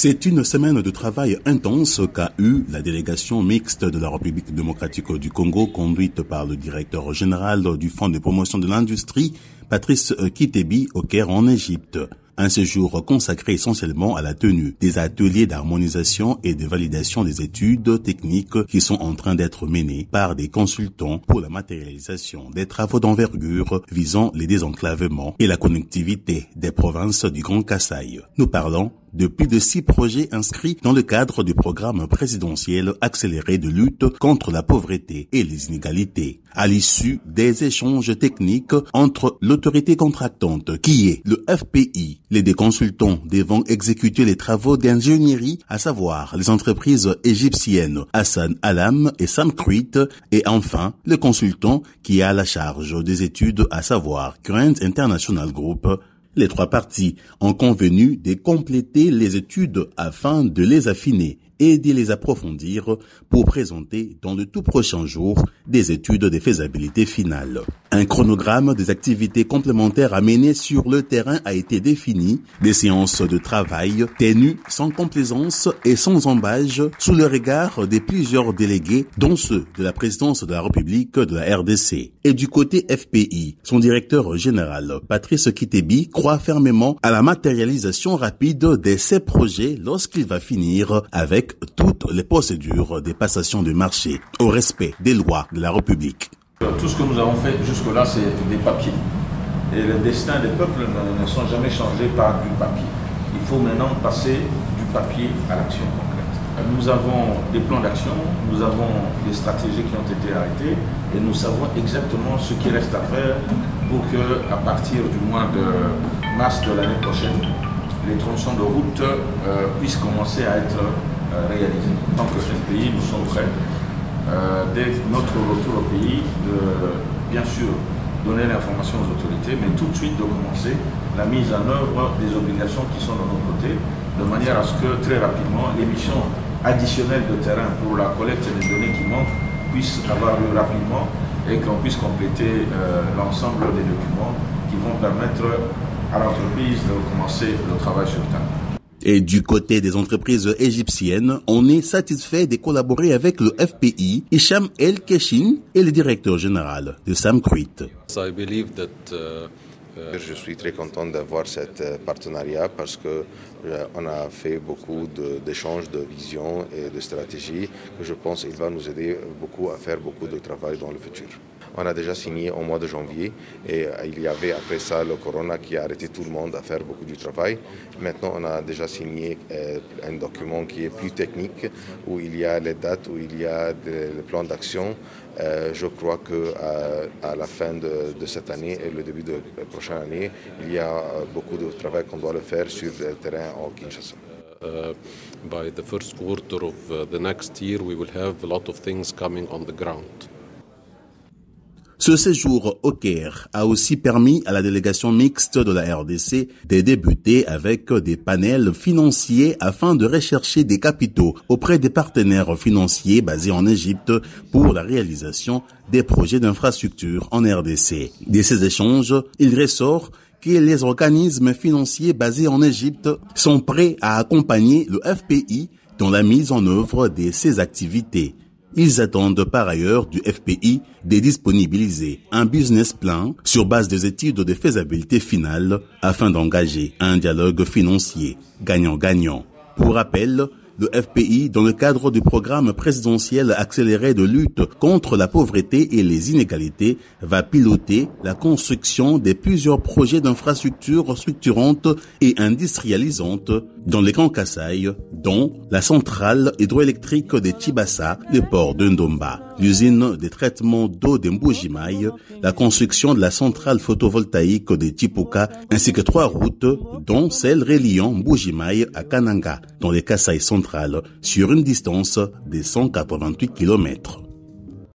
C'est une semaine de travail intense qu'a eue la délégation mixte de la République démocratique du Congo, conduite par le directeur général du Fonds de promotion de l'industrie, Patrice Kitebi, au Caire en Égypte. Un séjour consacré essentiellement à la tenue des ateliers d'harmonisation et de validation des études techniques qui sont en train d'être menées par des consultants pour la matérialisation des travaux d'envergure visant les désenclavements et la connectivité des provinces du Grand Kasaï. Nous parlons de plus de 6 projets inscrits dans le cadre du programme présidentiel accéléré de lutte contre la pauvreté et les inégalités. À l'issue des échanges techniques entre l'autorité contractante, qui est le FPI, les deux consultants devant exécuter les travaux d'ingénierie, à savoir les entreprises égyptiennes Hassan Alam et Sam Kruit, et enfin le consultant qui a la charge des études, à savoir Grant International Group. Les 3 parties ont convenu de compléter les études afin de les affiner et de les approfondir pour présenter dans de tout prochains jours des études de faisabilité finale. Un chronogramme des activités complémentaires à mener sur le terrain a été défini, des séances de travail tenues sans complaisance et sans embâche sous le regard des plusieurs délégués, dont ceux de la présidence de la République de la RDC. Et du côté FPI, son directeur général, Patrice Kitebi, croit fermement à la matérialisation rapide de ces projets lorsqu'il va finir avec toutes les procédures des passations de marché au respect des lois de la République. Tout ce que nous avons fait jusque-là, c'est des papiers. Et le destin des peuples ne sont jamais changés par du papier. Il faut maintenant passer du papier à l'action concrète. Nous avons des plans d'action, nous avons des stratégies qui ont été arrêtées et nous savons exactement ce qui reste à faire pour qu'à partir du mois de mars de l'année prochaine, les tronçons de route puissent commencer à être réalisés. En tant que FPI, nous sommes prêts, dès notre retour au pays, de bien sûr donner l'information aux autorités, mais tout de suite de commencer la mise en œuvre des obligations qui sont de notre côté, de manière à ce que très rapidement les missions additionnelles de terrain pour la collecte des données qui manquent puissent avoir lieu rapidement et qu'on puisse compléter l'ensemble des documents qui vont permettre à l'entreprise de commencer le travail sur le terrain. Et du côté des entreprises égyptiennes, on est satisfait de collaborer avec le FPI, Hicham El Keshin, et le directeur général de Sam Kruit. Je suis très content d'avoir ce partenariat parce qu'on a fait beaucoup d'échanges de visions et de stratégies que je pense qu'il va nous aider beaucoup à faire beaucoup de travail dans le futur. On a déjà signé au mois de janvier et il y avait après ça le corona qui a arrêté tout le monde à faire beaucoup du travail. Maintenant, on a déjà signé un document qui est plus technique où il y a les dates, où il y a le plan d'action. Je crois qu'à la fin de cette année et le début de la prochaine année, il y a beaucoup de travail qu'on doit le faire sur le terrain au Kinshasa. By the first quarter of the next year, we will have a lot of things coming on the ground. Ce séjour au Caire a aussi permis à la délégation mixte de la RDC de débuter avec des panels financiers afin de rechercher des capitaux auprès des partenaires financiers basés en Égypte pour la réalisation des projets d'infrastructure en RDC. De ces échanges, il ressort que les organismes financiers basés en Égypte sont prêts à accompagner le FPI dans la mise en œuvre de ces activités. Ils attendent par ailleurs du FPI de disponibiliser un business plan sur base des études de faisabilité finale afin d'engager un dialogue financier gagnant-gagnant. Pour rappel, le FPI, dans le cadre du programme présidentiel accéléré de lutte contre la pauvreté et les inégalités, va piloter la construction de plusieurs projets d'infrastructures structurantes et industrialisantes dans les Grands Kasaï, dont la centrale hydroélectrique de Tchibassa, le port de Ndomba, l'usine de traitement d'eau de Mbujimaï, la construction de la centrale photovoltaïque de Tipuka, ainsi que 3 routes, dont celle reliant Mbujimaï à Kananga, dans les Kasaï centrales, sur une distance de 188 km.